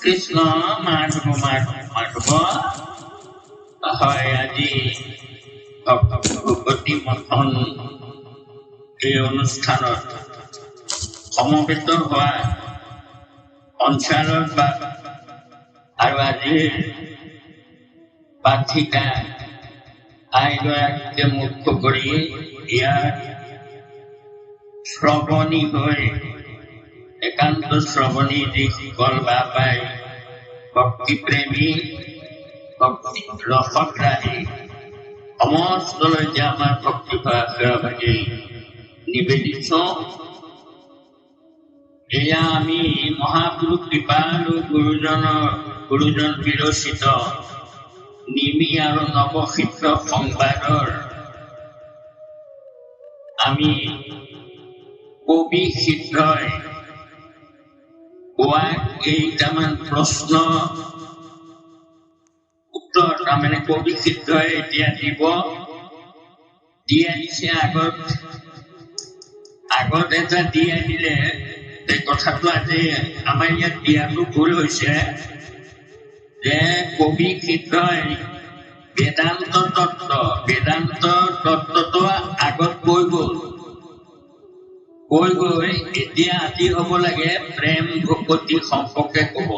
কৃষ্ণ মাধব মাধব হয় আজি ভগৱতী মন্থন এই অনুষ্ঠানত সমবেত হোৱা সঞ্চালক বা আৰু আজিৰ পাঠিকা আইগৰাকীকে মুখ্য কৰি ইয়াৰ শ্ৰৱণী হৈ একান্ত শ্ৰৱণী যিসকল বা পাই ভক্তিপ্ৰেমী ভক্তি ৰসগ্ৰাহী সমস্তলৈ যে আমাৰ ভক্তিভাৱ ভাগি নিবেদিত এয়া আমি মহাপুৰুষ কৃপালু গুৰুজন বিৰচিত নিমি আৰু নৱসিদ্ধ সংবাদৰ আমি কবি সিদ্ধই কোৱা কেইটামান প্ৰশ্ন উত্তৰ তাৰমানে কবি সিদ্ধই এতিয়া দি আহিছে আগত এটা দি আহিলে এই কথাটো আজি আমাৰ ইয়াত দিয়াটো ভুল হৈছে যে কবি সিদ্ধই বেদান্ত তত্ত্বটো আগত কৈ গৈ এতিয়া আজি হ'ব লাগে প্ৰেম ভকতি সম্পৰ্কে ক'ব।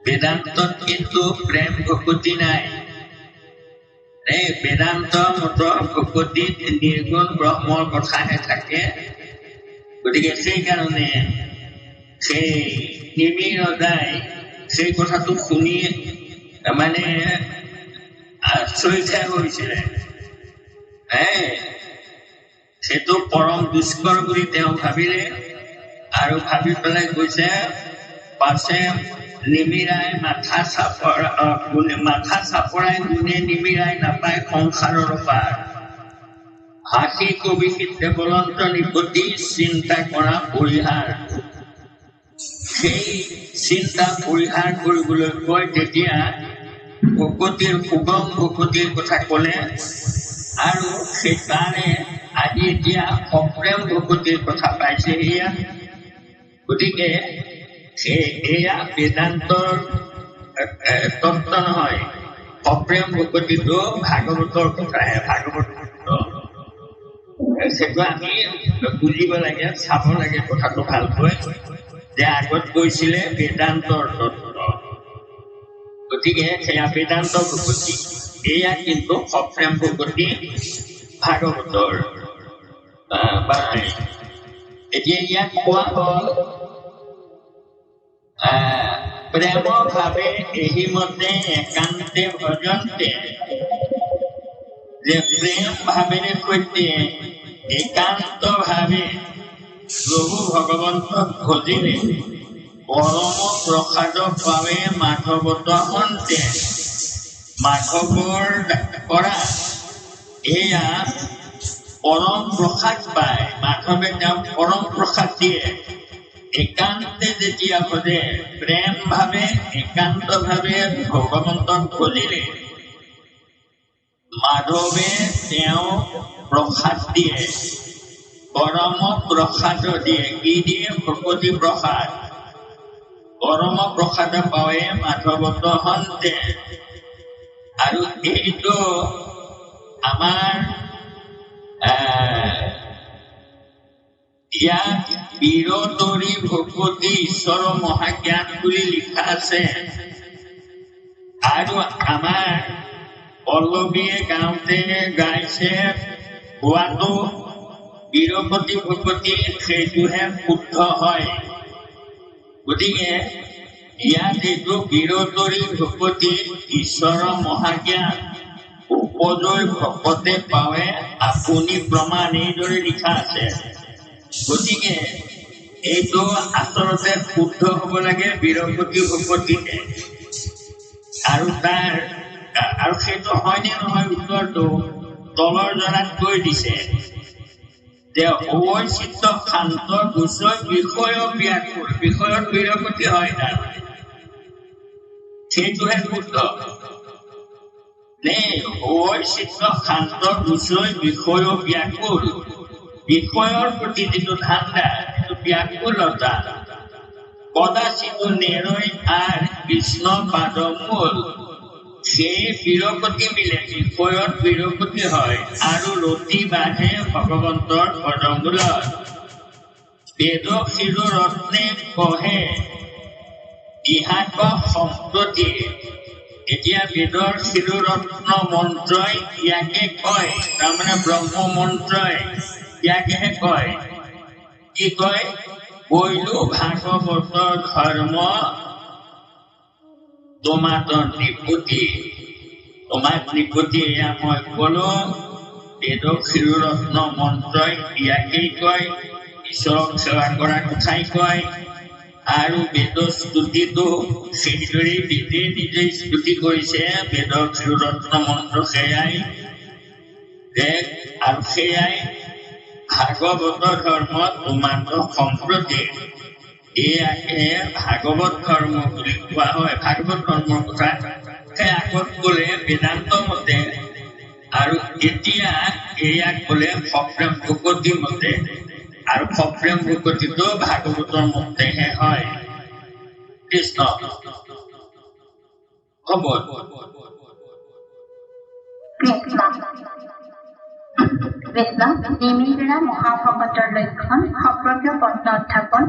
বেদান্তত কিন্তু প্ৰেম ভকতি নাই। এই বেদান্ত মত ভকতিত নিৰ্গুণ ব্ৰহ্মৰ কথাহে থাকে। গতিকে সেইকাৰণে সেই নিমি ৰজাই সেই কথাটো শুনি মানে আচৰিত হৈছিলে। সেইটো পৰম দুষ্কৰ বুলি তেওঁ ভাবিলে আৰু ভাবি পেলাই কৈছে পাছে নিমিৰাই মাথা চাপৰাই গুণে নিমিৰাই নাপায় সংসাৰৰ পাৰ। হাসি কবি সিদ্ধে বলন্ত নিপতি চিন্তা কৰা পৰিহাৰ। সেই চিন্তা পৰিহাৰ কৰিবলৈ কয় তেতিয়া ভকতিৰ সুগম ভকতিৰ কথা ক'লে আৰু সেই তাৰে আজি এতিয়া অপ্ৰেম ভকতিৰ কথা পাইছে এয়া। গতিকে এয়া বেদান্তৰ তত্ত্ব নহয়, অপ্ৰেম ভকতিটো ভাগৱতৰ কথাহে। ভাগৱত সেইটো আমি বুজিব লাগে, চাব লাগে কথাটো ভালকৈ যে আগত কৈছিলে বেদান্তৰ তত্ত্ব। গতিকে সেয়া বেদান্ত ভকতি, এয়া কিন্তু অপ্ৰেম ভকতি ভাগৱতৰ। এতিয়া ইয়াত কোৱা হ'ল প্ৰেম ভাৱে এই মতে একান্তে ভজন্তে, যে প্ৰেম ভাৱেৰে সৈতে একান্ত ভাৱে প্ৰভু ভগৱন্তক ভজিলে পৰম প্ৰসাদ পাৱে মাধৱত হন্তে। মাধৱৰ পৰা এয়া পৰম প্ৰসাদ পায়। মাধৱে তেওঁক পৰম প্ৰসাদ দিয়ে। একান্তে যেতিয়া ভজে, প্ৰেম ভাৱে একান্ত ভাৱে ভগৱন্তক ভজিলে মাধৱে তেওঁক প্ৰসাদ দিয়ে, পৰম প্ৰসাদ দিয়ে। কি দিয়ে? ভকতি প্ৰসাদ। পৰম প্ৰসাদ পাৱে মাধৱত হন্তে। আৰু এইটো আমাৰ ইয়াত বীৰতৰী ভকতি ঈশ্বৰ মহাজ্ঞান বুলি লিখা আছে। আৰু আমাৰ পল্লৱীয়ে গাওঁতে গাইছে গোৱাটো বীৰপতি ভকতি, সেইটোহে শুদ্ধ হয়। গতিকে ইয়াত এইটো বীৰতৰী ভকতি ঈশ্বৰ মহাজ্ঞান উপজয় ভকতে পাৱে আপুনি প্ৰমাণ, এইদৰে লিখা আছে। গতিকে এইটো আচলতে শুদ্ধ হ'ব লাগে বীৰপতি ভকতিতে। আৰু সেইটো হয়নে নহয় উত্তৰটো তলৰ জনাত কৈ দিছে যে ঐ চিত্ত শান্ত গুচৈ বিষয় ব্যাকুল। বিষয়ত বীৰপতি হয় তাৰমানে, সেইটোহে শুদ্ধ। ঐ চিত্ত শান্ত গুচৈ বিষয় ব্যাকুল। বিষয়ৰ প্ৰতি যিটো ধান্দা, যিটো ব্যাকুলতা, কদাচিতো নেৰৈ আৰ কৃষ্ণ পাদমূল। সেই বীৰপতি মিলে বিষয়ত বীৰপতি হয় আৰু ৰতি বাঢ়ে ভগৱন্তৰ পদমূলত। বেদ শিৰো ৰত্নে কহে ইহাক সম্প্ৰতি। এতিয়া বেদৰ শিৰোৰত্ন মন্ত্ৰই ইয়াকে কয়, তাৰমানে ব্ৰহ্ম মন্ত্ৰই ইয়াকেহে কয়। কি কয়? কৈলো ভাগৱত ধৰ্ম তোমাক নিপুতি। তোমাক নিপুতি এয়া মই কলো। বেদ শিৰোৰত্ন মন্ত্ৰই ইয়াকেই কয়। ঈশ্বৰক সেৱা কৰা কথাই কয় আৰু বেদৰ স্তুতিটো সেইদৰে বেদে নিজে স্তুতি কৰিছে বেদৰ ৰত্ন মন্ত্ৰ সেয়াই আৰু সেয়াই ভাগৱত ধৰ্ম তোমান্তৰ সম্প্ৰতি এয়াকে ভাগৱত ধৰ্ম বুলি কোৱা হয় ভাগৱত ধৰ্মৰ কথা সেই আগত ক'লে বেদান্ত মতে আৰু এতিয়া এয়াক ক'লে সপ্ৰেম ভকতি মতে আৰু সপ্ৰেম ভকতিটো ভাগৱতৰ মতেহে হয় কৃষ্ণ হ'ব কৃষ্ণ নিমিৰা মহাভকতৰ লক্ষণ সপ্ৰজ্ঞ পত্ন উত্থাপন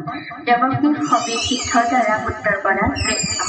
দেৱকী সবী সিদ্ধ দ্বাৰা উত্তৰ পৰা কৃষ্ণ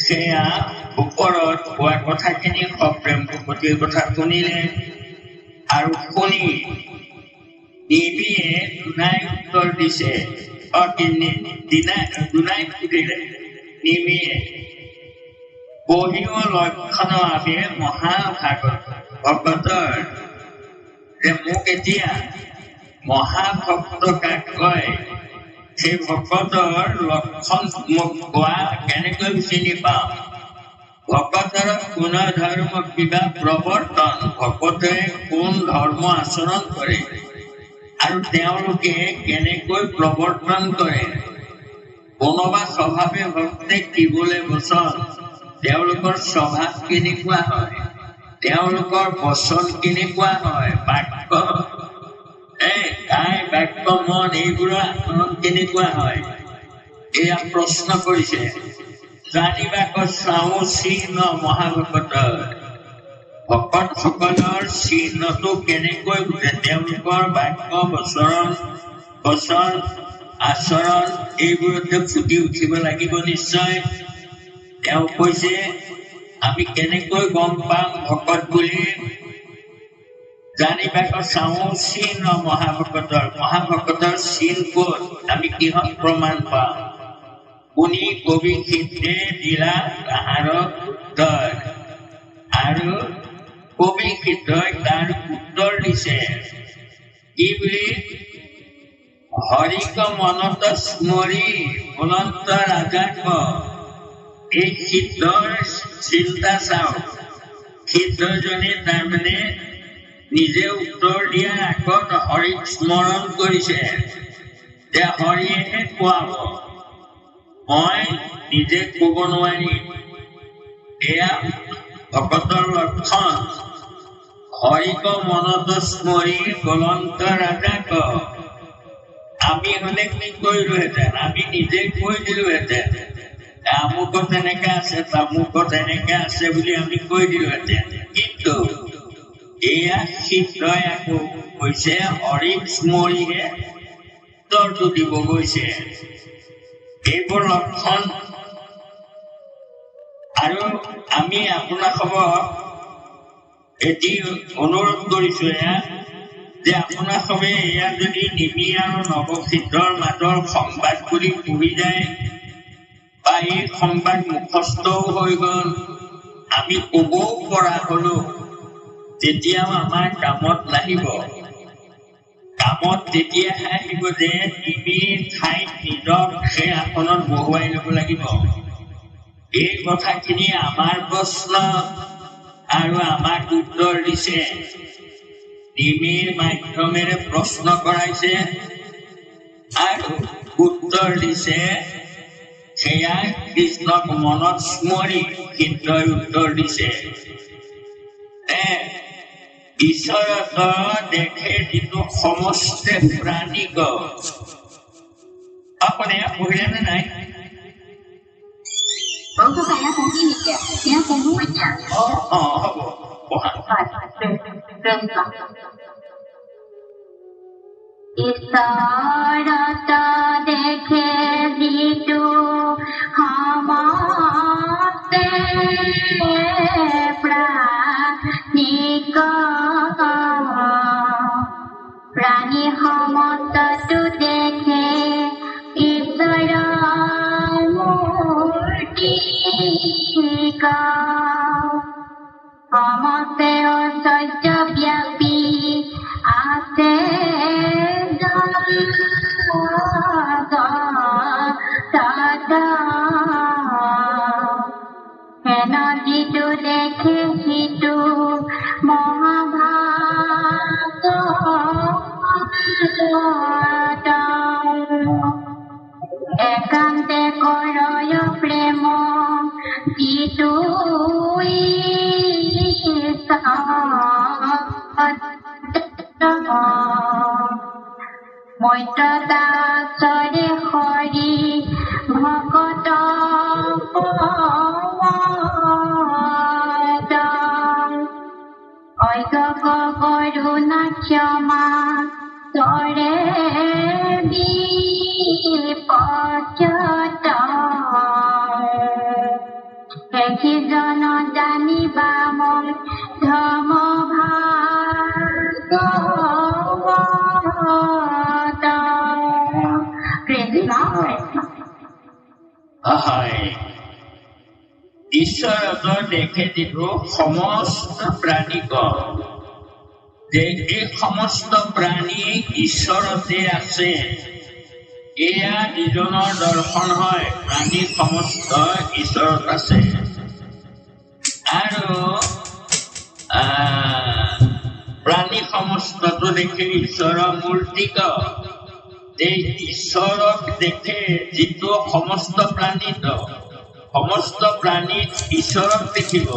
সেয়া ওপৰত কোৱা কথাখিনি সপ্ৰেম ভকতিৰ কথা শুনিলে আৰু শুনি নিমিয়ে দুনাই উত্তৰ দিছে দুনাই সুধিলে নিমিয়ে বহিও লক্ষণ আমি মহাভকতৰ যে মোক এতিয়া মহাভক্ত কাক কয় সেই ভকতৰ লক্ষণ মোক কোৱা কেনেকৈ চিনি পাম ভকতৰ কোন ধৰ্ম কিবা প্ৰৱৰ্তন ভকতে কোন ধৰ্ম আচৰণ কৰে আৰু তেওঁলোকে কেনেকৈ প্ৰৱৰ্তন কৰে কোনোবা স্বভাৱে ভক্তে কি বোলে বচন তেওঁলোকৰ স্বভাৱ কেনেকুৱা হয় তেওঁলোকৰ বচন কেনেকুৱা হয় বাক্য বাক্য মন এইবোৰৰ আচৰণ কেনেকুৱা হয় এয়া প্ৰশ্ন কৰিছে জানিবাক চাওঁ চিহ্ন মহাভকতৰ ভকতসকলৰ চিহ্নটো কেনেকৈ বুজে তেওঁলোকৰ বাক্য বচন আচৰণ এইবোৰতে ফুটি উঠিব লাগিব নিশ্চয় তেওঁ কৈছে আমি কেনেকৈ গম পাম ভকত বুলি জানিবাক চাওঁ চিহ্ন মহাভকতৰ চিহ্ন ক'ত আমি কিহত প্ৰমাণ পাম শুনি কবি সিদ্ধে দিলা তাহাৰ উত্তৰ আৰু কবি সিদ্ধই তাৰ উত্তৰ দিছে কি বুলি হৰিক মনত স্মৰি অনন্ত ৰাজাক এই সিদ্ধৰ চিন্তা চাওক সিদ্ধজনে তাৰমানে নিজে উত্তৰ দিয়াৰ আগত হৰিক স্মৰণ কৰিছে যে হৰিয়েহে কোৱাব মই নিজে ক'ব নোৱাৰিম এয়া ভকতৰ লক্ষণ হৰিক মনত স্মৰি বলন্ত ৰাজাক আমি হলে কি কৰিলোহেঁতেন আমি নিজে কৈ দিলোহেঁতেন আমুকত এনেকে আছে তামুকত এনেকে আছে বুলি আমি কৈ দিলোহেঁতেন কিন্তু এয়া সিদ্ধই আকৌ কৈছে হৰিক স্মৰিহে উত্তৰটো দিব গৈছে এইবোৰ লক্ষণ আৰু আমি আপোনালোকক এটি অনুৰোধ কৰিছো যে আপোনালোকে এয়া যদি নিমিৰ আৰু নৱসিদ্ধৰ মাজৰ সংবাদ বুলি পঢ়ি যায় বা এই সংবাদ মুখস্থও হৈ গ'ল আমি ক'বও পৰা হলো তেতিয়াও আমাৰ কামত নাহিব কামত তেতিয়াহে আহিব যে নিমিৰ ঠাইত নিজক সেই আসনত বহুৱাই ল'ব লাগিব এই কথাখিনি আমাৰ প্ৰশ্ন আৰু আমাক উত্তৰ দিছে নিমিৰ মাধ্যমেৰে প্ৰশ্ন কৰাইছে আৰু উত্তৰ দিছে সেয়া কৃষ্ণক মনত স্মৰি সিদ্ধই উত্তৰ দিছে ঈশ্বৰত দেখে যিটো সমস্তে প্ৰাণীক আপুনি পঢ়িলে নে নাই Bố có phải là con đi kìa, nhớ con muốn kìa. হ'ব পঢ়া Phải, rừng lắm. ঈশ্বরত দেখে দিতু সমস্তে প্রাণিক প্রাণী সমস্তটো দেখে ঈশ্বর মূর্তিক সমস্তে ঐশ্বর্য ব্যাপী আছে হেন যিটো দেখে সিটো মহাভাগৱত একান্তে কৰয় প্ৰেম যিটো মৈত্ৰদাসৰে হৰি ভকত অজ্ঞ কৰুণা ক্ষমা তৰে বিপৰ্যত সেইজন জানিবা মই ধৰ্ম ভাগৱত কৃষ্ণ হয় ঈশ্বৰত দেখে যিটো সমস্ত প্ৰাণীক যে এই সমস্ত প্ৰাণী ঈশ্বৰতে আছে এয়া যিজনৰ দৰ্শন হয় প্ৰাণী সমস্ত ঈশ্বৰত আছে আৰু প্ৰাণী সমস্তটো দেখে ঈশ্বৰৰ মূৰ্তিক এই ঈশ্বৰক দেখে যিটো সমস্ত প্ৰাণীত সমস্ত প্ৰাণীত ঈশ্বৰক দেখিব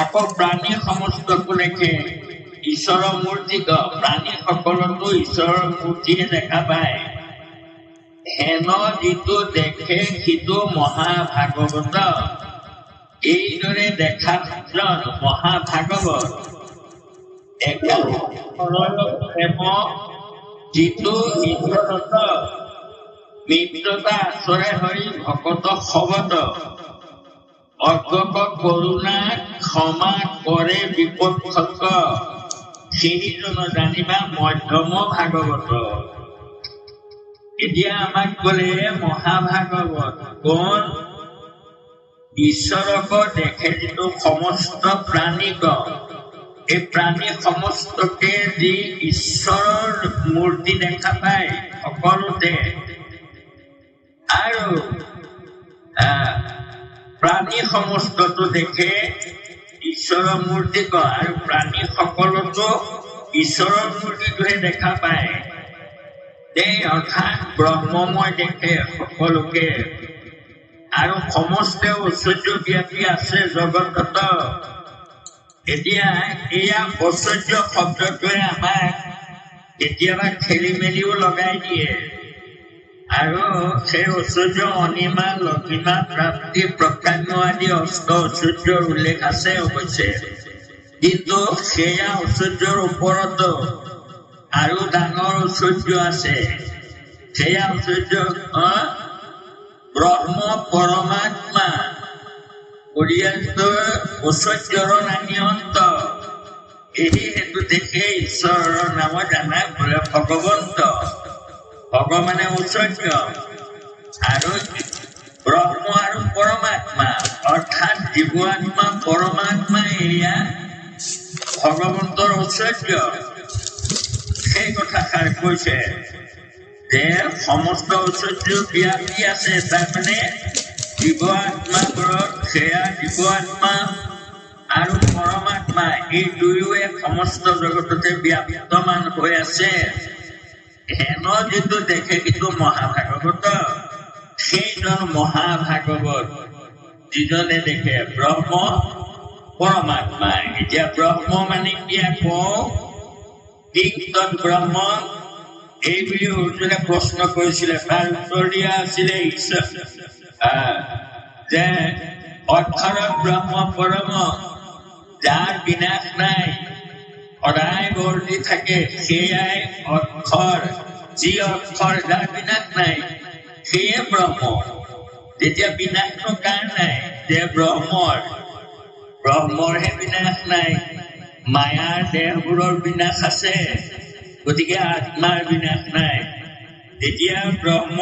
আকৌ প্ৰাণী সমস্তটো দেখে ঈশ্বৰৰ মূৰ্তিক প্ৰাণী সকলতো ঈশ্বৰৰ মূৰ্তিয়ে দেখা পায় হেন যিটো দেখে সিটো মহাভাগৱত এইদৰে দেখা মহাভাগৱত প্ৰেম যিটো ঈশ্বৰত মিত্ৰতা আচৰে হৰি ভকত সবত অজ্ঞক কৰোণা ক্ষমা কৰে বিপক্ষক সেইজন জানিবা মধ্যম ভাগৱত এতিয়া আমাক ক'লে মহাভাগৱত কোন ঈশ্বৰক দেখে যিটো সমস্ত প্ৰাণীক এই প্ৰাণী সমস্তকে যি ঈশ্বৰৰ মূৰ্তি দেখা পায় সকলোতে আৰু প্ৰাণী সমস্তটো দেখে ঈশ্বৰৰ মূৰ্তিক আৰু প্ৰাণী সকলোতো ঈশ্বৰৰ মূৰ্তিটোহে দেখা পায় এই অৰ্থাৎ ব্ৰহ্মময় দেখে সকলোকে আৰু সমস্তে ঐশ্বৰ্য ব্যাপী আছে জগতত এতিয়া এয়া ঐশ্বৰ্য শব্দটোৱে আমাক কেতিয়াবা খেলি মেলিও লগাই দিয়ে আৰু সেই ঐশ্বৰ্য অনিমা লঘিমা প্ৰাপ্তি প্ৰকাণ্য আদি অষ্ট ঐশ্বৰ্যৰ উল্লেখ আছে অৱশ্যে কিন্তু সেয়া ঐশ্বৰ্যৰ ওপৰতো আৰু ডাঙৰ ঐশ্বৰ্য আছে সেয়া ঐশ্বৰ্য ব্ৰহ্ম পৰমাত্মা পৰিয়ালটোৰ ঐশ্বৰ্যৰ নামি অন্ত। এই হেতু দেখে ঈশ্বৰৰ নাম জানা বোলে ভগৱন্ত। ভগৱানে ঐশ্বৰ্য আৰু ব্ৰহ্ম আৰু পৰমাত্মা অৰ্থাৎ জীৱাত্মা পৰমাত্মা এয়া ভগৱন্তৰ ঐশ্বৰ্য। সেই কথাষাৰ কৈছে যে সমস্ত ঐশ্বৰ্য ব্যাপী আছে, তাৰমানে জীৱ আত্মাবোৰত সেয়া জীৱ আত্মা আৰু পৰমাত্মা এই দুয়োৱে সমস্ত জগততে ব্যাপ্তমান হৈ আছে। হেন যিটো দেখে কিন্তু মহাভাগৱত, সেইজন মহাভাগৱত যিজনে দেখে ব্ৰহ্ম পৰমাত্মা। এতিয়া ব্ৰহ্ম মানে কি আকৌ তৎ ব্ৰহ্ম এই বুলি অৰ্জুনে প্ৰশ্ন কৰিছিলে, তাৰ উত্তৰ দিয়া আছিলে যে অক্ষৰ ব্ৰহ্ম পৰম, যাৰ বিনাশ নাই সদায় বৰ্তি থাকে সেয়াই অক্ষৰ। যি অক্ষৰ যাৰ বিনাশ নাই সেয়ে ব্ৰহ্ম। তেতিয়া বিনাশটো কাৰ নাই? যে ব্ৰহ্মৰহে বিনাশ নাই। মায়াৰ দেহবোৰৰ বিনাশ আছে, গতিকে আত্মাৰ বিনাশ নাই। তেতিয়া ব্ৰহ্ম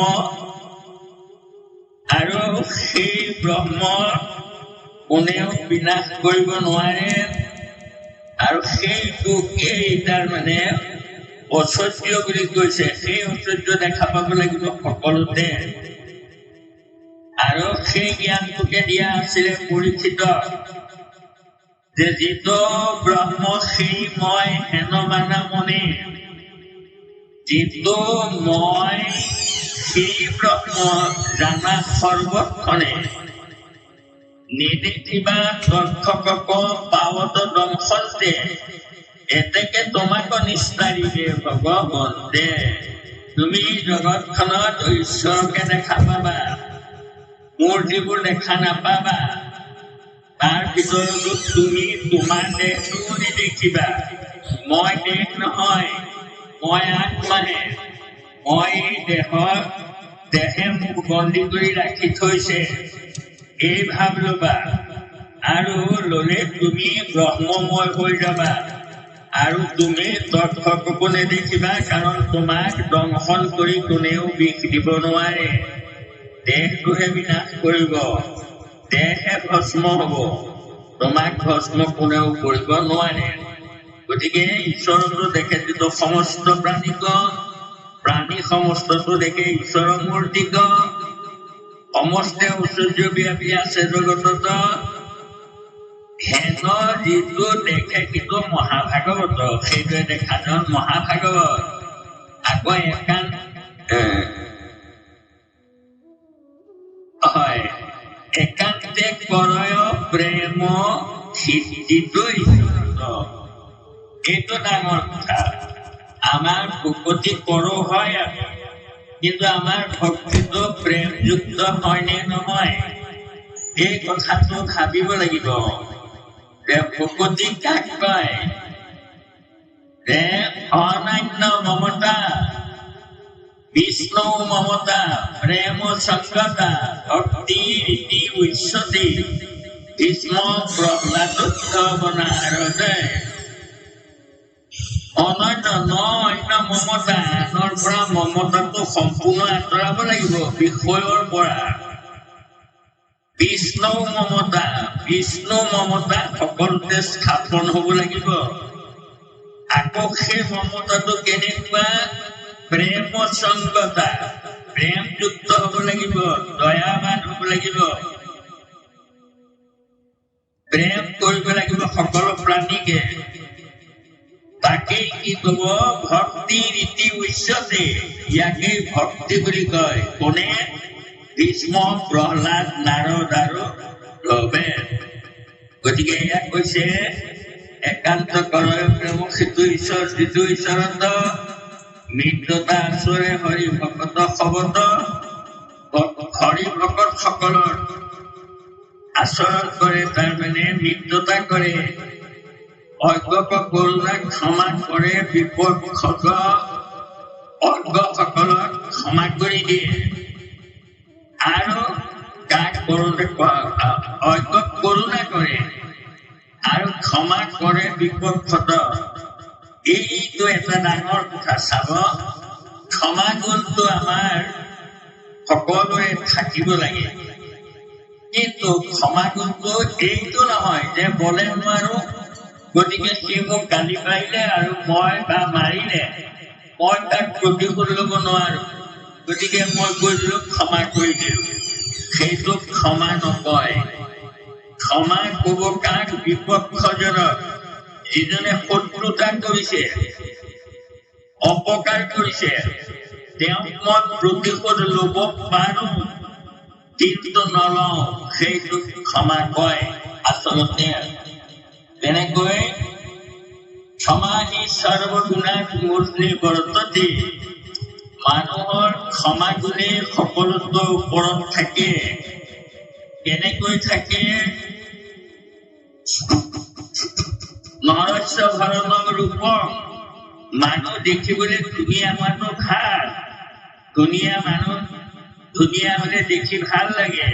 আৰু সেই ব্ৰহ্ম কোনেও বিনাশ কৰিব নোৱাৰে। আৰু সেইটোকেই তাৰমানে ঐশ্বৰ্য বুলি কৈছে। সেই ঐশ্বৰ্য দেখা পাব লাগিব সকলোতে। আৰু সেই জ্ঞানটোকে দিয়া আছিলে পৰীক্ষিতক, যে যিটো ব্ৰহ্ম সেই মই হেন মানা মনে, যিটো মই সেই ব্ৰহ্ম জানা সৰ্বক্ষণে, নেদেখিবা দক্ষকক পাৱত দংশন্তে, এতেকে তোমাক নিস্তাৰিবে ভগৱন্তে। তুমি জগতখনত ঈশ্বৰকে দেখা পাবা, মূৰ্তিবোৰ দেখা নাপাবা। তাৰ ভিতৰতো তুমি তোমাৰ দেহটো নেদেখিবা। মই দেহ নহয়, মই আত্মাহে। মই এই দেহে মোক বন্দী কৰি ৰাখি থৈছে, এই ভাৱ লবা। আৰু ললে তুমি ব্ৰহ্মময় হৈ যাবা। আৰু তুমি দক্ষকো নেদেখিবা, কাৰণ তোমাক দংশন কৰি কোনেও বিষ দিব নোৱাৰে। দেহটোহে বিনাশ কৰিব, দেহহে ভস্ম হব, তোমাক ভস্ম কোনেও কৰিব নোৱাৰে। গতিকে ঈশ্বৰটো দেখে যিটো সমস্ত প্ৰাণী সমস্তটো দেখে ঈশ্বৰৰ মূৰ্তিক। সমস্তে ঐশ্বৰ্য ব্যাপী আছে জগতত। হেন যিটো দেখে কিন্তু মহাভাগৱত, সেইটোৱে দেখাজন মহাভাগৱত। আকৌ একান্তে কৰয় প্ৰেম সিদ্ধিটো ঈশ্বৰত। এইটো ডাঙৰ কথা। আমাৰ ভকতি কৰো হয়, কিন্তু আমাৰ ভক্তিটো প্ৰেমযুক্ত হয়নে নহয়, এই কথাটো ভাবিব লাগিব। যে ভকতি কাক কয়? যে অনান্য মমতা, বিষ্ণু মমতা, প্ৰেম সংগতা, ভক্তি ৰীতি উচ্চতি, ভীষ্ম প্ৰহ্লাদ বনাৰদে। অনন্য মমতা, আনৰ পৰা মমতাটো সম্পূৰ্ণ আঁতৰাব লাগিব, বিষয়ৰ পৰা। বিষ্ণু মমতা সকলোতে স্থাপন হব লাগিব। আকৌ সেই মমতাটো কেনেকুৱা? প্ৰেম সংগতা, প্ৰেমযুক্ত হব লাগিব, দয়াবান হব লাগিব, প্ৰেম কৰিব লাগিব সকলো প্ৰাণীকে। তাকেই কি কব? ভক্তি ৰীতি উচ্চতে, ইয়াকেই ভক্তি বুলি কয়। কোনে? ভীষ্ম প্ৰহ্লাদ নাৰদ আৰু ভৱেন। গতিকে ইয়াক কৈছে একান্ত কৰয় প্ৰেম সিটো ঈশ্বৰ, যিটো ঈশ্বৰত মৃত্যতা আচৰে হৰি ভকত সবত। হৰি ভকত সকলৰ আচৰণ কৰে, তাৰমানে মৃত্যতা কৰে। অজ্ঞক কৰোণা ক্ষমা কৰে, বিপক্ষক অজ্ঞসকলক ক্ষমা কৰি দিয়ে আৰু তাক অজ্ঞক কৰোণা কৰে আৰু ক্ষমা কৰে বিপক্ষত। এইটো এটা ডাঙৰ কথা। চাব, ক্ষমা গুণটো আমাৰ সকলোৰে থাকিব লাগে, কিন্তু ক্ষমা গুণটো এইটো নহয় যে বলে নোৱাৰো, গতিকে সি মোক গালি পাৰিলে আৰু মই বা মাৰিলে মই তাক প্ৰতিশোধ ল'ব নোৱাৰো, গতিকে মই কৈ দিলো ক্ষমা কৰি দিলো। সেইটো ক্ষমা নকয়। ক্ষমা কব কাক? বিপক্ষজনক, যিজনে শত্ৰুতা কৰিছে, অপকাৰ কৰিছে, তেওঁক মই প্ৰতিশোধ ল'ব পাৰো কিন্তু নলওঁ, সেইটো ক্ষমা কয়। আচলতে তেনেকৈ ক্ষমা হি সৰ্বগুণাত মূৰ্ধনি বৰ্ততে, মানুহৰ ক্ষমা গুণে সকলোতকৈ ওপৰত থাকে। কেনেকৈ থাকে? নৰস্য ভৰণম ৰূপম, মানুহ দেখিবলৈ ধুনীয়া হোৱাটো ভাল, ধুনীয়া মানুহ ধুনীয়া হলে দেখি ভাল লাগে,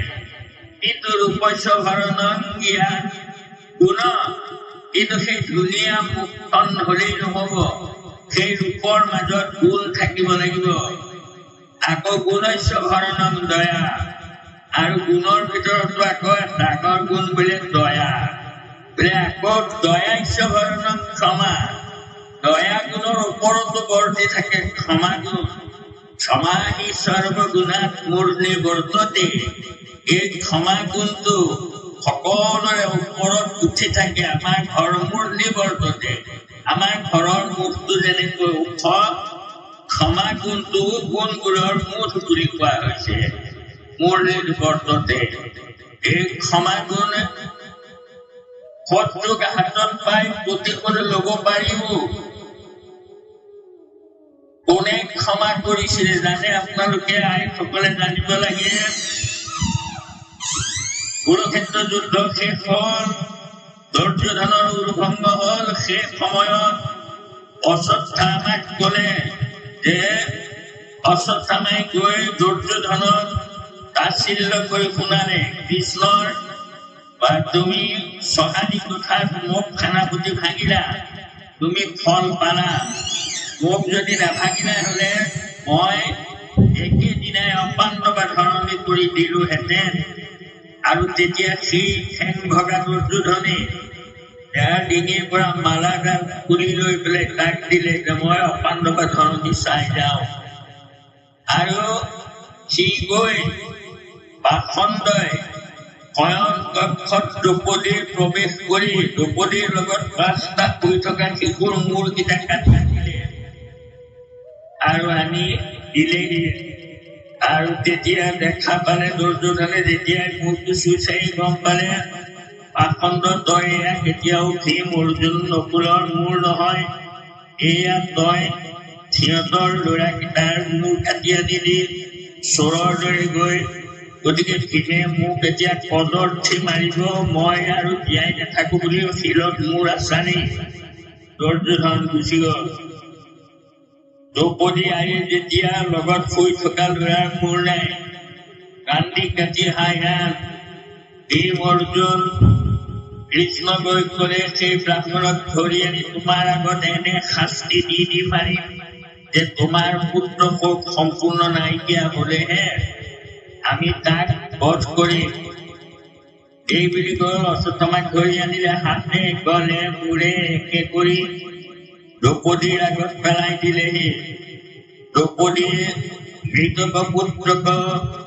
কিন্তু ৰূপস্য ভৰণম জ্ঞান গুণ, কিন্তু সেই ধুনীয়া মুখখন হলেই নহব, সেই ৰূপৰ মাজত গুণ থাকিব লাগিব। আকৌ গুণস্য ভৰণম দয়া, আৰু গুণৰ ভিতৰতো আকৌ ডাঙৰ গুণ বোলে দয়া। বোলে আকৌ দয়াস্য ভৰণম ক্ষমা, দয়া গুণৰ ওপৰতো বৰ্তি থাকে ক্ষমা গুণ। ক্ষমা হি সৰ্বগুণাত মূৰ্ধনি বৰ্ততে, এই ক্ষমা গুণটো সকলোৰে ওপৰত উঠি থাকে। আমাৰ ঘৰ মূৰ্ধনি বৰ্ততে, আমাৰ ঘৰৰ মুখটো যেনেকৈ ওখ, ক্ষমা গুণটো গুণবোৰৰ মুঠ বুলি কোৱা হৈছে, মূৰ্ধনি বৰ্ততে। এই ক্ষমা গুণ শত্ৰুক হাতত পাই প্ৰতিশোধ ল'ব পাৰিব। কোনে ক্ষমা কৰিছিলে জানে? আপোনালোকে আইসকলে জানিব লাগে। কুৰুক্ষেত্ৰ যুদ্ধ শেষ হল, দুৰ্যোধনৰ উলভংগ হল। সেই সময়ত অশ্বত্থামাক কলে যে, অশ্বত্থামাই গৈ দুৰ্যোধনক তাচ্ছিল্য কৰি শুনালে, কৃষ্ণৰ বা তুমি ছহাদি কথাত মোক সেনাপতি ভাঙিলা, তুমি ফল পালা, মোক যদি নাভাগিলা হলে মই একেদিনাই অপাণ্ডবা ধৰণী কৰি দিলোহেঁতেন। আৰু তেতিয়া সি ঠেং ভগা দুৰ্যোধনে ইয়াৰ ডিঙিৰ পৰা মালাডাল খুলি লৈ পেলাই তাক দিলে যে মই অপাণ্ডবা ধৰণী চাই যাওঁ। আৰু সি গৈ পাখণ্ডই শয়ন কক্ষত দ্ৰৌপদীৰ প্ৰৱেশ কৰি দ্ৰৌপদীৰ লগত 5টা শুই থকা শিশুৰ মূৰকেইটা কাটি দিলে আৰু আনি দিলেহি। আৰু তেতিয়া দেখা পালে দুৰ্যোধনে, যেতিয়াই মূৰটো চুই চাই গম পালে পাখণ্ড তই এয়া কেতিয়াও ভীম অৰ্জুন নকুলৰ মূৰ নহয়, এয়া তই সিহঁতৰ ল'ৰাকেইটাৰ মূৰ কাটি আনি দি চোৰৰ দৰে গৈ, গতিকে ভীমে মোক এতিয়া কদৰ্থি মাৰিব, মই আৰু জীয়াই নাথাকো বুলি শিলত মূৰ আছানি দুৰ্যোধন গুচি গল। দ্ৰৌপদী আইয়ে যেতিয়া লগত শুই থকা ল'ৰাৰ মূৰ নাই, কান্দি কাটি হাই হান। ভীম অৰ্জুন কৃষ্ণ গৈ কলে, সেই ব্ৰাহ্মণক ধৰি আনি তোমাৰ আগত এনে শাস্তি দি মাৰিম যে তোমাৰ পুত্ৰ শোক সম্পূৰ্ণ নাইকিয়া হলেহে আমি তাক বধ কৰিম। এই বুলি কৈ অশ্বত্থামাক ধৰি আনিলে, হাতে গলে মূৰে একে কৰি দ্ৰৌপদীৰ আগত পেলাই দিলেহি। দ্ৰৌপদীয়ে মৃতক পুত্ৰক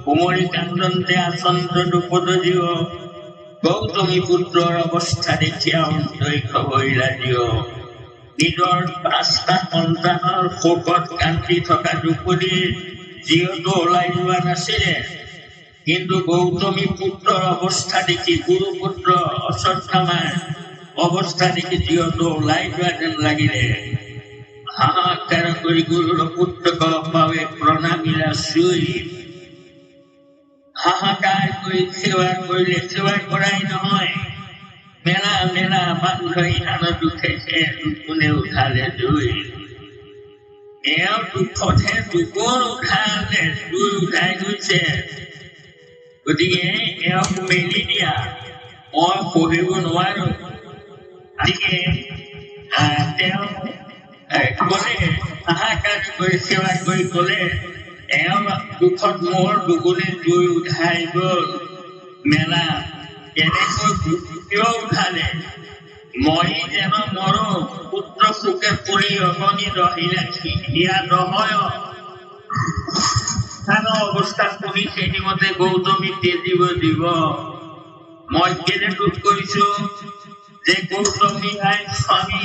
কুমৰী কান্দন্তে আচন্দ্ৰ দ্ৰৌপদ জীৱ, গৌতমী পুত্ৰৰ অৱস্থা দেখিয়া অন্তৰিক্ষ হৈলা জীৱ। নিজৰ 5টা সন্তানৰ শোকত কান্দি থকা দ্ৰৌপদীৰ যিহেতু ওলাই যোৱা নাছিলে, কিন্তু গৌতমী পুত্ৰৰ অৱস্থা দেখি, গুৰুপুত্ৰ অশ্বত্থামাৰ অৱস্থা দেখি যিহেতু ওলাই যোৱা যেন লাগিলে, হাহাকাৰ কৰি গুৰুৰ পুত্ৰক পাৱে প্ৰণামিলা চুই হাহাকাৰ কৰি সেৱা কৰিলে। সেৱা কৰাই নহয়, মেলা মেলা বান্ধৰি আনত উঠাইছে, কোনে উঠালে জুই। এওঁ দুখতহে দুগুণ উঠালে, দুই উঠাই গৈছে। গতিকে এওঁক মেলি দিয়া, মই সহিব নোৱাৰো। গতিকে তেওঁ কলে, হাহাকাৰ কৰি সেৱা কৰি কলে, এওঁ দুখত মোৰ দুগুণে দুই উঠাই গল। মেলা কেনেকৈ কিয় উঠালে? মই যেন মৰো, পুত্ৰ সুখে পৰি অগণি ৰহিলে হিয়া নহয়। অৱস্থা শুনি সেইমতে গৌতমী তেজিব দিব। মই কেনে দুখ কৰিছো যে গৌতমী নাই স্বামী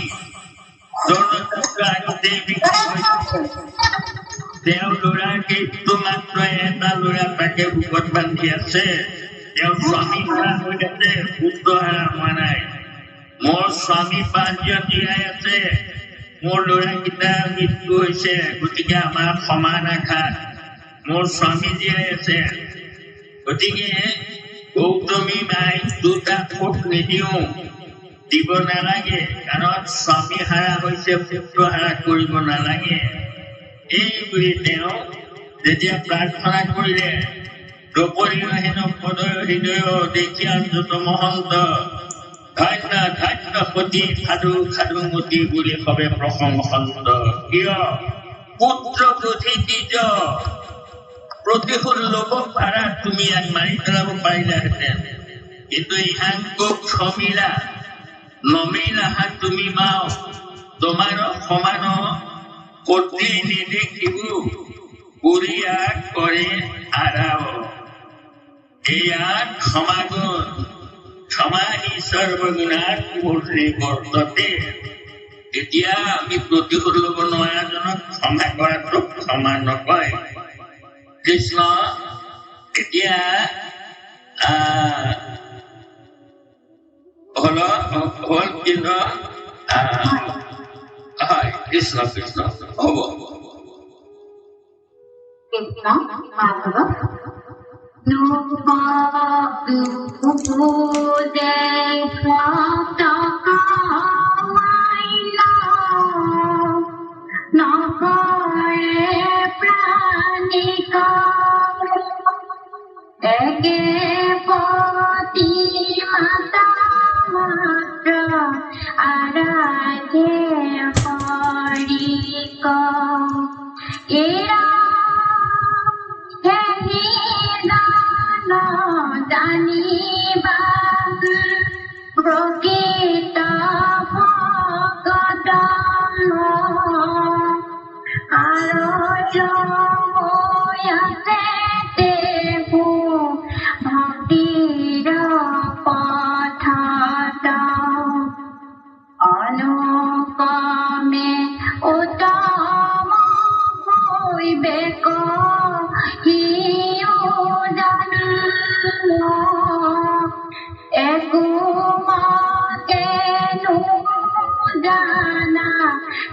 তেওঁ লৰা কেইটো মাত্ৰ এটা লৰা তাকে বুকত বান্ধি আছে। তেওঁ স্বামী হাৰা হৈ আছে, পুত্ৰ হাৰা হোৱা নাই। মোৰ স্বামী পাঁচজন জীয়াই আছে, মোৰ লৰাকেইটাৰ মৃত্যু হৈছে। গতিকে আমাৰ সমান আঘাত, মোৰ স্বামী জীয়াই আছে। গতিকে গৌতমী নাই দুটা ফুট নিদিও, দিব নালাগে। কাৰণ স্বামী হাৰা হৈছে, পুত্ৰ হাৰা কৰিব নালাগে। এই বুলি তেওঁ যেতিয়া প্ৰাৰ্থনা কৰিলে, দ্ৰৌপদীৰ হেন পদয় হৃদয় দেখিয়া যত মহন্ত, ধন্য ধন্য পতি সাধু সাধু মতি বুলি সবে প্ৰশংসন্ত। কিয়? পুত্ৰ বুধি নিজ প্ৰতিশোধ ল'ব পাৰা, তুমি ইয়াক মাৰি পেলাব পাৰিলাহেঁতেন। কিন্তু ইহাংকক সমিলা নমিলাহা তুমি মাও, তোমাৰ সমান পতি নেদেখিব, বুঢ়িয়া কৰে আৰাও। এয়া ক্ষমাগুণ, ক্ষমা হি সৰ্বগুণাত মূৰ্তি বৰ্ততে। এতিয়া আমি প্ৰতিশোধ ল'ব নোৱাৰাজনক ক্ষমা কৰাটো ক্ষমা নকয়। কৃষ্ণ এতিয়া হল কিন্তু হয় কৃষ্ণ কৃষ্ণ হব। কৃষ্ণ ভাগৱত নকৰে প্ৰাণিকা একে পতি মাতা মাত্ৰ আৰাধে হৰিক এৰা জানিবা প্ৰকৃত ভগত আছে দেবো ভক্তিৰ পথত অনুপমে উত্তম হৈবেক হিও জানো একো মতেনো জানা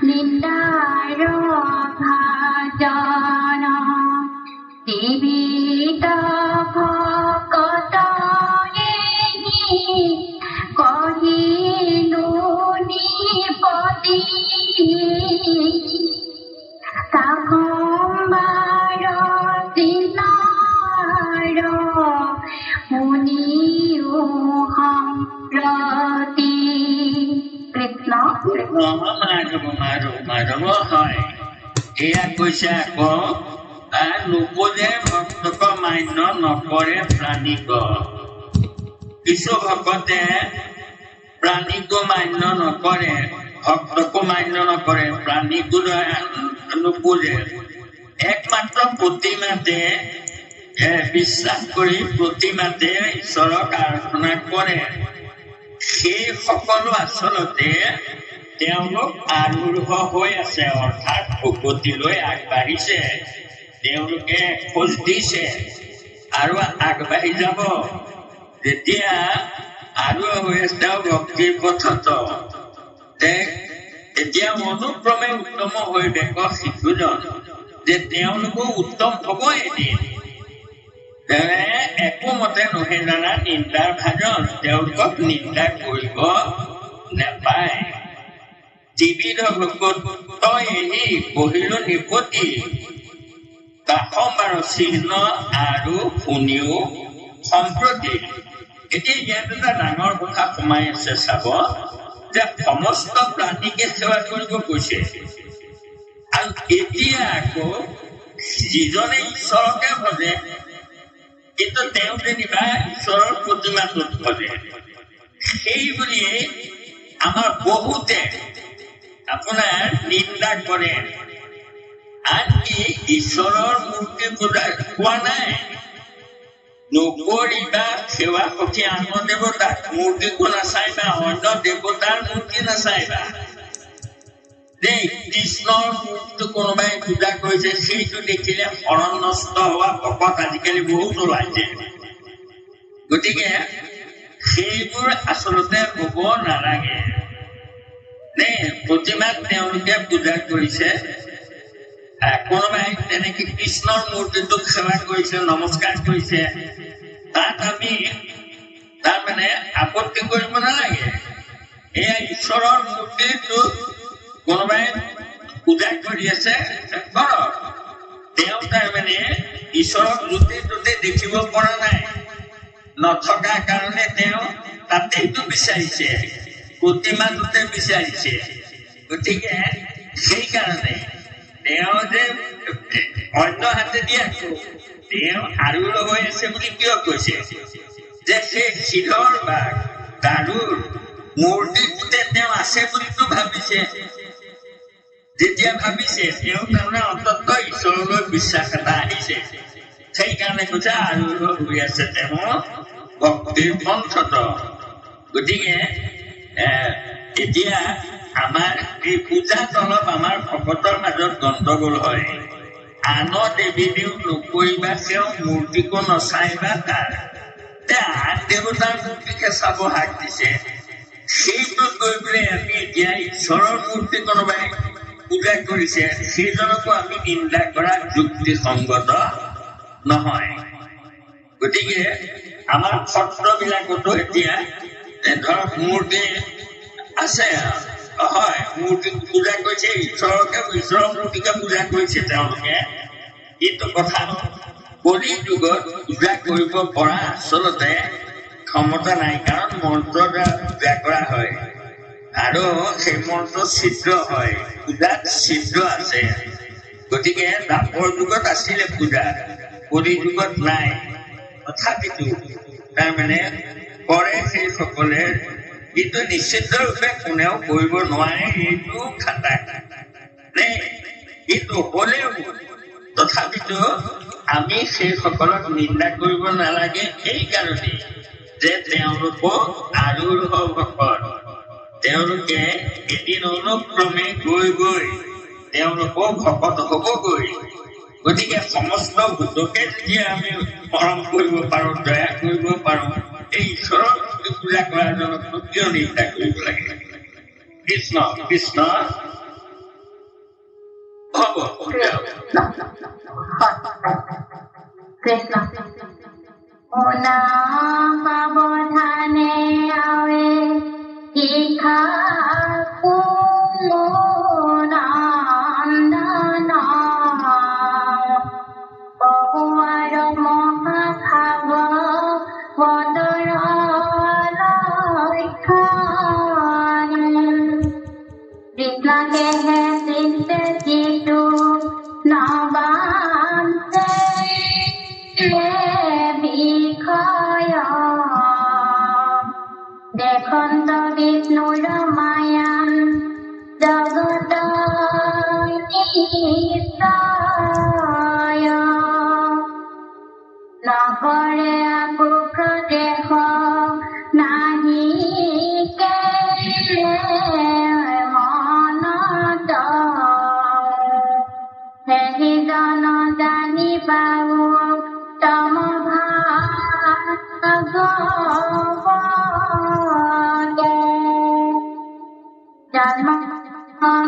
নিন্দাৰ ভাজন জীৱিত ভকত কহিনো নিপতি সাখম্বাৰ চিন্তাৰ মুনিও সম্প্ৰতি। কৃষ্ণ মাধৱ মাধৱ মাধৱ হয়। এয়া কৈছে আকৌ নুপুজে ভক্তক মান্য নকৰে প্ৰাণীক। কিছু ভকতে প্ৰাণীক মান্য নকৰে, ভক্তকো মান্য নকৰে, প্ৰাণীকো নুপুজে। একমাত্ৰ প্ৰতিমাতে বিশ্বাস কৰি প্ৰতিমাতে ঈশ্বৰক আৰাধনা কৰে। সেই সকলো আচলতে তেওঁলোক আৰুঢ় হৈ আছে, অৰ্থাৎ ভকতিলৈ আগবাঢ়িছে। তেওঁলোকে খোজ দিছে আৰু আগবাঢ়ি যাব। যেতিয়া আৰুঢ় হৈ আছে তেওঁ ভক্তিৰ পথত, এতিয়া অনুক্ৰমে উত্তম হৈ বেক শিশুজন যে তেওঁলোকো উত্তম হব এদিন। একো মতে নহয় জানা নিন্দাৰ ভাজন, তেওঁলোকক নিন্দা কৰিব নাপায়। ত্ৰিবিধ ভকত তই এহি বহিল নিপতি বাসম্বাৰ চিহ্ন আৰু শুনিও সম্প্ৰতি। এতিয়া ইয়াত এটা ডাঙৰ কথা সোমাই আছে, চাব যে সমস্ত প্ৰাণীকে সেৱা কৰিব কৈছে, আৰু এতিয়া আকৌ যিজনে ঈশ্বৰকে ভজে কিন্তু তেওঁ যেনিবা ঈশ্বৰৰ প্ৰতিমাটোত ভজে, সেই বুলিয়ে আমাৰ বহুতে আপোনাৰ নিন্দা কৰে। আনকি ঈশ্বৰৰ মূৰ্তি পূজা কোৱা নাই, নকৰিবা সেৱা সখী আন দেৱতাক মূৰ্তিকো নাচাইবা, অন্য দেৱতাৰ মূৰ্তি নাচাইবা। দেই কৃষ্ণৰ মূৰ্তি কোনোবাই পূজা কৰিছে, সেইটো দেখিলে শৰণ নষ্ট হোৱা ভকত আজিকালি বহুত ওলাইছে। গতিকে সেইবোৰ আচলতে হব নালাগে। প্ৰতিমাক তেওঁলোকে পূজা কৰিছে, কোনোবাই তেনেকে কৃষ্ণৰ মূৰ্তিটোক সেৱা কৰিছে, নমস্কাৰ কৰিছে, তাত আমি তাৰমানে আপত্তি কৰিব নালাগে। এয়া ঈশ্বৰৰ মূৰ্তিটো কোনোবাই পূজা কৰি আছে, কৰক। তেওঁ তাৰমানে ঈশ্বৰক য'তে ত'তে দেখিব পৰা নাই, নথকা কাৰণে তেওঁ তাতেইতো বিচাৰিছে, প্ৰতিমাটোতে বিচাৰিছে। গতিকে সেইকাৰণে তেওঁ যে অন্য হাতেদি আকৌ তেওঁ আৰু হৈ আছে বুলি কিয় কৈছে, যে সেই শিলৰ বা দাৰুৰ মূৰ্তিটোতে তেওঁ আছে বুলিতো ভাবিছে। যেতিয়া ভাবিছে তেওঁ তাৰমানে অন্তত ঈশ্বৰলৈ বিশ্বাস এটা আহিছে, সেইকাৰণে কৈছে আৰু হৈ আছে তেওঁ ভক্তিৰ পন্থত। গতিকে এতিয়া আমাৰ এই পূজাত অলপ আমাৰ ভকতৰ মাজত গণ্ডগোল হয়। আন দেৱী দেউ নকৰিবা তেওঁ মূৰ্তিকো নচাইবা তাৰ, আন দেৱতাৰ মূৰ্তিকে চাব হাক দিছে। সেইটোত গৈ পেলাই আমি এতিয়া ঈশ্বৰৰ মূৰ্তি কোনোবাই পূজা কৰিছে, সেইজনকো আমি নিন্দা কৰা যুক্তিসংগত নহয়। গতিকে আমাৰ সত্ৰবিলাকতো এতিয়া ধৰক মূৰ্তি আছে, হয় মূৰ্তি পূজা কৰিছে, ঈশ্বৰৰ মূৰ্তিকে পূজা কৰিছে তেওঁলোকে, কিন্তু কথা কলি যুগত পূজা কৰিব পৰা আচলতে ক্ষমতা নাই, কাৰণ মন্ত্ৰ দ্বাৰা পূজা কৰা হয় আৰু সেই মন্ত্ৰ ছিদ্ৰ হয়, পূজাত ছিদ্ৰ আছে। গতিকে দ্বাপৰ যুগত আছিলে পূজা, কলি যুগত নাই। তথাপিতো তাৰমানে কৰে সেইসকলে, কিন্তু নিশ্চিত ৰূপে কোনেও কৰিব নোৱাৰে, এইটো খাটা। কিন্তু হলেও তথাপিতো আমি সেইসকলক নিন্দা কৰিব নালাগে, সেইকাৰণে যে তেওঁলোকক আৰু ভকত, তেওঁলোকে এদিন অনুক্ৰমে গৈ গৈ তেওঁলোকক ভকত হবগৈ। গতিকে সমস্ত ভূতকে যেতিয়া আমি মৰম কৰিব পাৰো, দয়া কৰিব পাৰো, এই ঈশ্বৰৰ পূজা কৰা জনকটো কিয় নিন্দা কৰিব লাগে? কৃষ্ণ কৃষ্ণ হব কৃষ্ণ সাৱধানে আৱে শিখা কুমুদন্দন বহুৱাৰ মহাভাৱ বদৰ লক্ষণ কৃষ্ণকেহে চিন্তে যিটো নবান্তে বিষয় দেখন্ত বিষ্ণুৰ মায়ান জগত নিশ্চয় নকৰে পুত্ৰ দেশ নাহিকে মনত সেহি জন জানি পাও তম ভাগৱতে জন্ম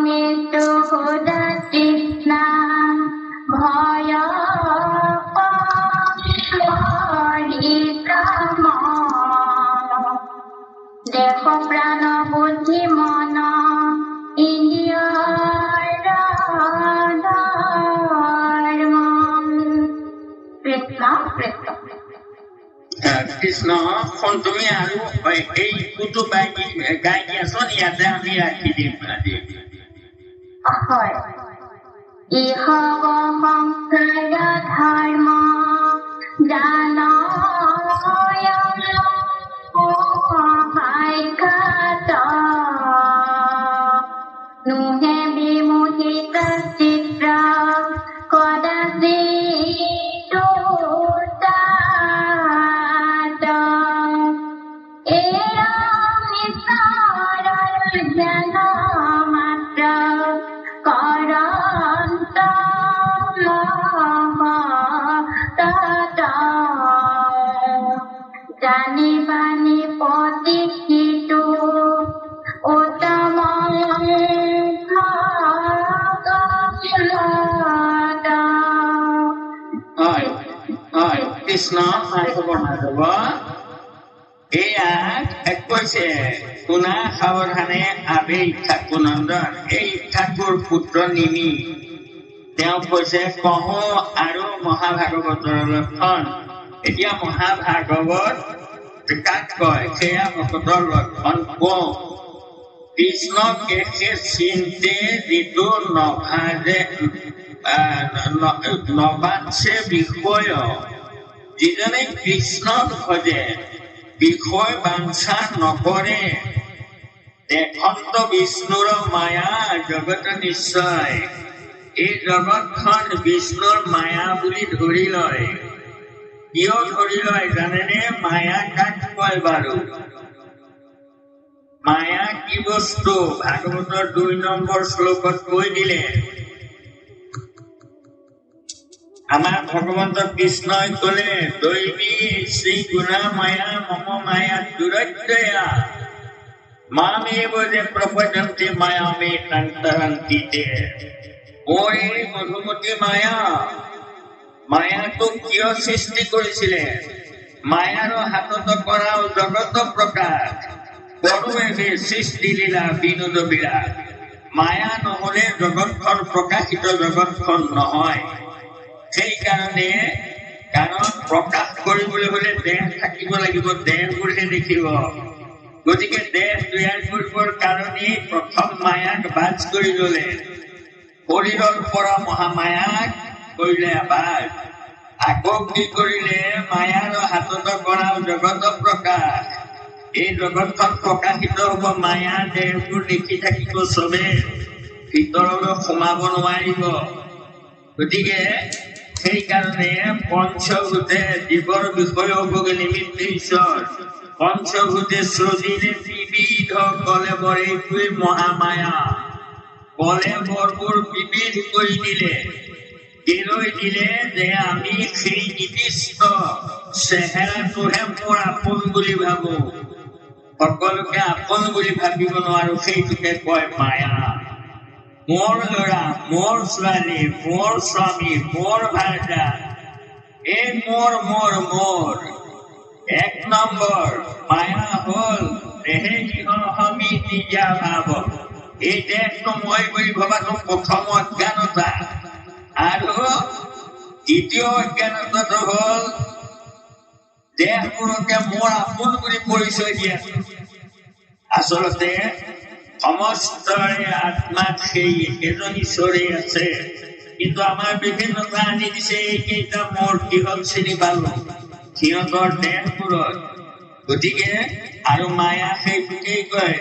মৃত্যু সুদা তৃষ্ণা ভয় পৰিত্ৰাণ কৃষ্ণ তুমি আৰু এই কুটু গাই দিয়াচোন, ইয়াতে আমি ৰাখি দিম আজি। হয়। ইহ সংসাৰ ধৰ্ম জানয় ভাগ্যত নুহে বিমোহিত চিত্ৰ কদাচিৎ উত্তাত এৰং ঈশ্বৰৰ জ্ঞান মাত্ৰ কৰন্ত তত জানিবানি প্ৰতিষ্ঠিত উত্তম কৃষ্ণ মাধৱ এয়া কৈছে শুনা সাৱধানে আবে ইচ্ছাকুৰ নন্দন, এই ইচ্ছাকুৰ পুত্ৰ নিমি তেওঁ কৈছে কহো আৰু মহাভাগৱতৰ লক্ষণ। এতিয়া মহাভাগৱত কাক কয় সেয়া ভকতৰ লক্ষণ কওঁ। কৃষ্ণ কেশে চিন্তে যিটো নভাজে নবাঞ্চে বিষয়, যিজনে কৃষ্ণক ভজে বিষয় বাঞ্ছা নকৰে, দেখন্ত বিষ্ণুৰ মায়া জগত নিশ্চয়। এই জগতখন বিষ্ণুৰ মায়া বুলি ধৰি লয়। কিয় ধৰি লয় জানেনে? মায়া কাক কয় বাৰু? মায়া কি বস্তু ভাগৱতৰ ২ নম্বৰ শ্লোকত কৈ দিলে। আমাৰ ভগৱন্ত কৃষ্ণই কলে দৈবী শ্ৰী গুণা মায়া মম মায়া দুৰত্যয়া মামেব যে প্ৰপদ্যন্তে মায়ামে তন্তৰন্তি তে। মোৰ এই মধুমতী মায়াটোক কিয় সৃষ্টি কৰিছিলে? মায়াৰ হাতত কৰাও জগত প্ৰকাশ, বড়োৱে সৃষ্টি লীলা বিনোদ বিৰাট। মায়া নহলে জগতখন প্ৰকাশিত জগতখন নহয়। সেইকাৰণে কাৰণ প্ৰকাশ কৰিবলৈ হলে দেহ থাকিব লাগিব, দেহবোৰহে দেখিব। গতিকে দেহ তৈয়াৰ কৰিবৰ কাৰণেই প্ৰথম মায়াক বাজ কৰি ললে। শৰীৰৰ পৰা মহামায়াক কৰিলে বাজ, আকৌ কি কৰিলে? মায়াৰ হাতত কৰাও জগত প্ৰকাশ। এই জগতখন প্ৰকাশিত হব, মায়া দেহবোৰ দেখি থাকিব চবে, ভিতৰলৈ সোমাব নোৱাৰিব। গতিকে সেইকাৰণে পঞ্চভূতে জীৱৰ বিষয় ভোগ নিমিত্ত ঈশ্বৰ, পঞ্চভূতে সৃজিলে বিবিধ কলেবৰ, এইটোৱেই মহামায়া। কলেবৰবোৰ বিবিধ কৰি দিলে। কেলৈ দিলে? যে আমি সেই নিৰ্দিষ্ট চেহেৰাটোহে মোৰ আপোন বুলি ভাবো, সকলোকে আপোন বুলি ভাবিব নোৱাৰো, সেইটোকে কয় মায়া। মোৰ ল'ৰা, মোৰ ছোৱালী, মোৰ স্বামী, মোৰ ভাৰ্যা, এই মোৰ মোৰ মোৰ। ১ নম্বৰ মায়া হল দেহে আমি নিজা ভাব। এই দেহটো মই বুলি ভবাটো প্ৰথম অজ্ঞানতা। আৰু দ্বিতীয় অজ্ঞানতাটো হল দেহবোৰকে মোৰ আপোন বুলি পৰিচয় দিয়া। আচলতে সমস্তৰে আত্মাত সেই একেজন ঈশ্বৰেই আছে, কিন্তু আমাৰ বিভিন্নতা আনি দিছে এইকেইটা মোৰ কিহত চিনি পালো? সিহঁতৰ দেহবোৰত। গতিকে আৰু মায়া সেইটোকেই কয়,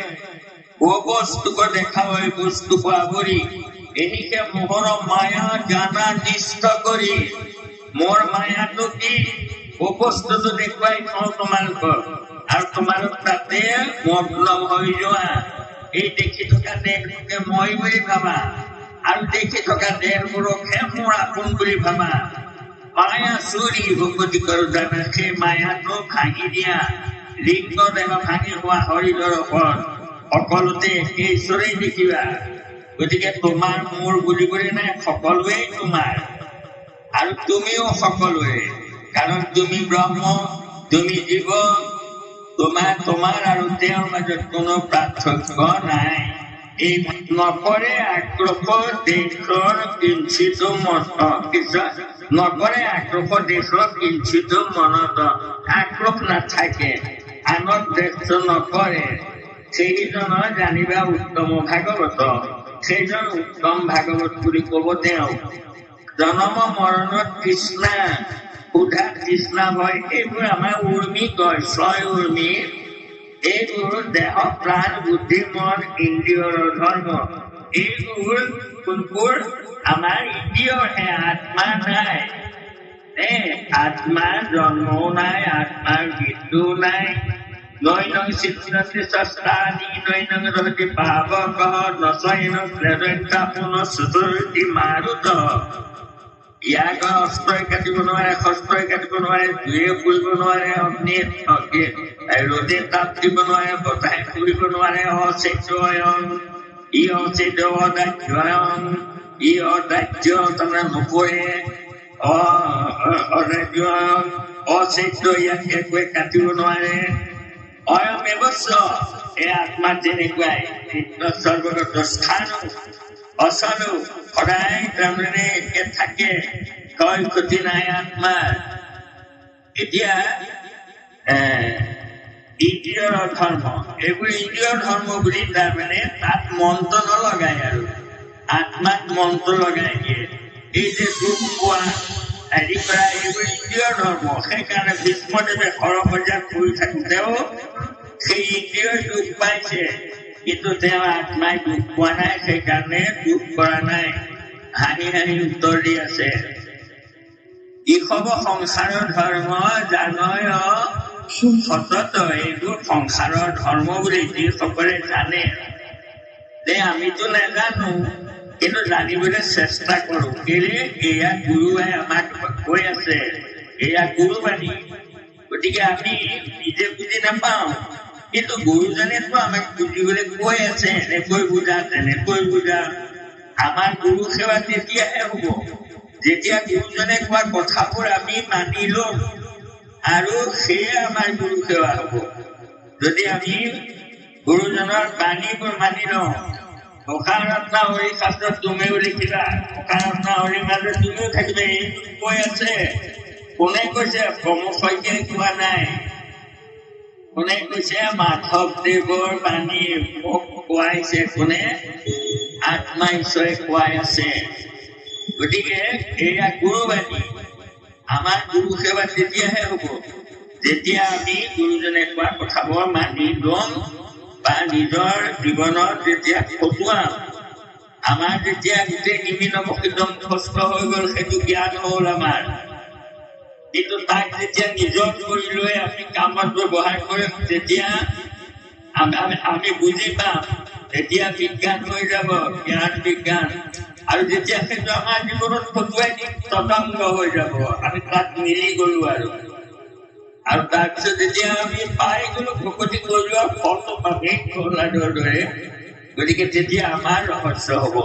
ও বস্তুক দেখাও এই বস্তুক আৱৰি, এনিকে মোহৰ মায়া জানা নিষ্ঠ কৰি। মোৰ মায়াটো কি? ও বস্তুটো দেখুৱাই থওঁ তোমালোকক, আৰু তোমালোক তাতে মগ্ন হৈ যোৱা। এই দেখি থকা দেহটোকে মই বুলি ভাবা, আৰু দেখি থকা দেহবোৰকহে মোৰ আপোন বুলি ভাবা। মায়া চুৰি ভগতি কৰো জানা, সেই মায়াটো ভাঙি দিয়া। লিংগ দেহ ভাঙি হোৱা হৰিধৰ পথ, সকলোতে একে ঈশ্বৰেই দেখিবা। গতিকে তোমাৰ মোৰ বুলিবলৈ নাই, সকলোৱেই তোমাৰ, আৰু তুমিও সকলোৱে। কাৰণ তুমি ব্ৰহ্ম, তুমি জীৱ, তোমাৰ আৰু তেওঁৰ মাজত কোনো পাৰ্থক্য নাই। এই নকৰে আক্ৰোশ দেশৰ কিঞ্চিত মত নকৰে আক্ৰোশ দেশত কিঞ্চিত মনত আক্ৰোশ নাথাকে আনত দেশ নকৰে সেইজনৰ জানিবা উত্তম ভাগৱত সেইজন উত্তম ভাগৱত বুলি কব তেওঁ জনম মৰণত তৃষ্ণা সুধা তৃষ্ণা ভয় এইবোৰ আমাৰ উৰ্মি কয় ছয় উৰ্মি এইবোৰ দেহ প্ৰাণ বুদ্ধি মন ইন্দ্ৰিয়ৰ ধৰ্ম এইবোৰ কোনবোৰ আমাৰ ইন্দ্ৰিয়ৰহে আত্মা নাই আত্মাৰ জন্মও নাই আত্মাৰ মৃত্যুও নাই নৈনং চিত্ৰতি স্থানি নৈনং ৰহতি পাৱকঃ নচৈন প্ৰেৰত্যাপন সুতৰতি মাৰুত ইয়াক অস্ত্ৰই কাটিব নোৱাৰে শস্ত্ৰই কাটিব নোৱাৰে জুয়ে পুৰিব নোৱাৰে অগ্নিয়ে ৰ'দে তাপ দিব নোৱাৰে বতাহে পুৰিব নোৱাৰে অচৈত্যয়ং ই অচৈত্য অদাহ্যয়ং ই অদাহ্য তাৰমানে নপৰে অদাহ্যয়ং অচৈত্য ইয়াক একোৱে কাটিব নোৱাৰে অয়মেৱস্য এই আত্মা তেনেকুৱাই নিত্য সৰ্বগত স্থান অচলো সদায় তাৰমানে একে থাকে ক্ষয় ক্ষতি নাই আত্মাৰ এতিয়া ইন্দ্ৰিয়ৰ ধৰ্ম এইবোৰ ইন্দ্ৰিয়ৰ ধৰ্ম বুলি তাৰমানে তাত মন্ত্ৰ নলগায় আৰু আত্মাক মন্ত্ৰ লগাই দিয়ে এই যে দুখ পোৱা হেৰি কৰা এইবোৰ ইন্দ্ৰিয়ৰ ধৰ্ম সেইকাৰণে ভীষ্মদেৱে সৰসজাত কৰি থাকোতেও সেই ইন্দ্ৰিয়ৰ দুখ পাইছে কিন্তু তেওঁ আত্মাই দুখ পোৱা নাই সেইকাৰণে দুখ কৰা নাই হাঁহি হাঁহি উত্তৰ দি আছে ইসব সংসাৰৰ ধৰ্ম জানয় সতত এইবোৰ সংসাৰৰ ধৰ্ম বুলি যিসকলে জানে আমিতো নাজানো কিন্তু জানিবলৈ চেষ্টা কৰো কেলে এয়া গুৰুৱে আমাক কৈ আছে এয়া গুৰুবাণী গতিকে আমি নিজে বুজি নাপাওঁ কিন্তু গুৰুজনেতো আমাক বুজিবলৈ কৈ আছে এনেকৈ বুজা তেনেকৈ বুজা আমাৰ গুৰু সেৱা তেতিয়াহে হব যেতিয়া গুৰুজনে কোৱা কথাবোৰ আমি মানি লম আৰু সেয়ে আমাৰ গুৰু সেৱা হব যদি আমি গুৰুজনৰ বাণীবোৰ মানি লওঁ অকাৰত্নাৱলী শাস্ত্ৰত তুমিও লিখিলা অকাৰত্নাৱলীৰ মাজত তুমিও থাকিবে কৈ আছে কোনে কৈছে ব্ৰহ্মশইকীয়াই কোৱা নাই কোনে কৈছে মাধৱদেৱৰ বাণী কোৱাইছে কোনে আত্মা ঈশ্বৰে কোৱাই আছে গতিকে এয়া গুৰুবাণী আমাৰ গুৰু সেৱা তেতিয়াহে হব যেতিয়া আমি গুৰুজনে কোৱা কথাবোৰ মানি লম বা নিজৰ জীৱনত যেতিয়া খটুৱাম আমাৰ যেতিয়া গোটেই নিমিত প্ৰকৃতম মুখস্থ হৈ গল সেইটো জ্ঞান হল আমাৰ কিন্তু তাক যেতিয়া নিজৰ কৰি লৈ আমি কামত ব্যৱহাৰ কৰিম তেতিয়া আমি বুজি পাম তেতিয়া বিজ্ঞান হৈ যাব জ্ঞান বিজ্ঞান আৰু যেতিয়া সেইটো আমাৰ জীৱনত খটুৱাই দিম তদংগ হৈ যাব আমি তাত মিলি গলো আৰু তাৰপিছত যেতিয়া আমি পাই গলো ভকতি কৰিলো ফলটো পামেই প্ৰহ্লাদৰ দৰে গতিকে তেতিয়া আমাৰ ৰহস্য হব